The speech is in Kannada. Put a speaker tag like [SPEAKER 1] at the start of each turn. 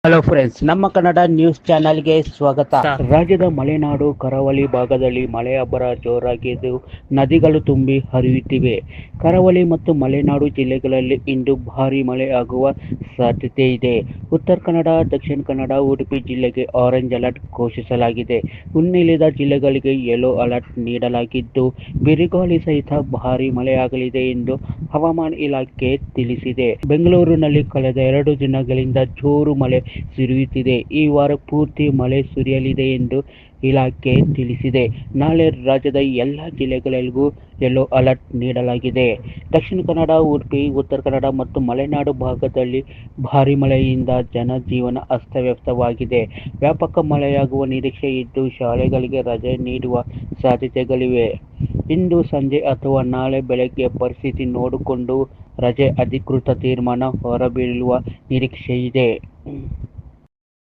[SPEAKER 1] ಹಲೋ ಫ್ರೆಂಡ್ಸ್, ನಮ್ಮ ಕನ್ನಡ ನ್ಯೂಸ್ ಚಾನೆಲ್ಗೆ ಸ್ವಾಗತ. ರಾಜ್ಯದ ಮಲೆನಾಡು ಕರಾವಳಿ ಭಾಗದಲ್ಲಿ ಮಳೆ ಅಬ್ಬರ ಜೋರಾಗಿದ್ದು ನದಿಗಳು ತುಂಬಿ ಹರಿಯುತ್ತಿವೆ. ಕರಾವಳಿ ಮತ್ತು ಮಲೆನಾಡು ಜಿಲ್ಲೆಗಳಲ್ಲಿ ಇಂದು ಭಾರೀ ಮಳೆ ಆಗುವ ಸಾಧ್ಯತೆ ಇದೆ. ಉತ್ತರ ಕನ್ನಡ, ದಕ್ಷಿಣ ಕನ್ನಡ, ಉಡುಪಿ ಜಿಲ್ಲೆಗೆ ಆರೆಂಜ್ ಅಲರ್ಟ್ ಘೋಷಿಸಲಾಗಿದೆ. ಇನ್ನುಳಿದ ಜಿಲ್ಲೆಗಳಿಗೆ ಯೆಲ್ಲೋ ಅಲರ್ಟ್ ನೀಡಲಾಗಿದ್ದು ಬಿರುಗಾಳಿ ಸಹಿತ ಭಾರೀ ಮಳೆಯಾಗಲಿದೆ ಎಂದು ಹವಾಮಾನ ಇಲಾಖೆ ತಿಳಿಸಿದೆ. ಬೆಂಗಳೂರಿನಲ್ಲಿ ಕಳೆದ 2 ದಿನಗಳಿಂದ ಜೋರು ಮಳೆ ಸುರಿಯುತ್ತಿದೆ. ಈ ವಾರ ಪೂರ್ತಿ ಮಳೆ ಸುರಿಯಲಿದೆ ಎಂದು ಇಲಾಖೆ ತಿಳಿಸಿದೆ. ನಾಳೆ ರಾಜ್ಯದ ಎಲ್ಲ ಜಿಲ್ಲೆಗಳಿಗೂ ಯೆಲ್ಲೋ ಅಲರ್ಟ್ ನೀಡಲಾಗಿದೆ. ದಕ್ಷಿಣ ಕನ್ನಡ, ಉಡುಪಿ, ಉತ್ತರ ಕನ್ನಡ ಮತ್ತು ಮಲೆನಾಡು ಭಾಗದಲ್ಲಿ ಭಾರೀ ಮಳೆಯಿಂದ ಜನಜೀವನ ಅಸ್ತವ್ಯಸ್ತವಾಗಿದೆ. ವ್ಯಾಪಕ ಮಳೆಯಾಗುವ ನಿರೀಕ್ಷೆ ಇದ್ದು ಶಾಲೆಗಳಿಗೆ ರಜೆ ನೀಡುವ ಸಾಧ್ಯತೆಗಳಿವೆ. ಇಂದು ಸಂಜೆ ಅಥವಾ ನಾಳೆ ಬೆಳಗ್ಗೆ ಪರಿಸ್ಥಿತಿ ನೋಡಿಕೊಂಡು ರಜೆ ಅಧಿಕೃತ ತೀರ್ಮಾನ ಹೊರಬೀಳುವ ನಿರೀಕ್ಷೆಯಿದೆ.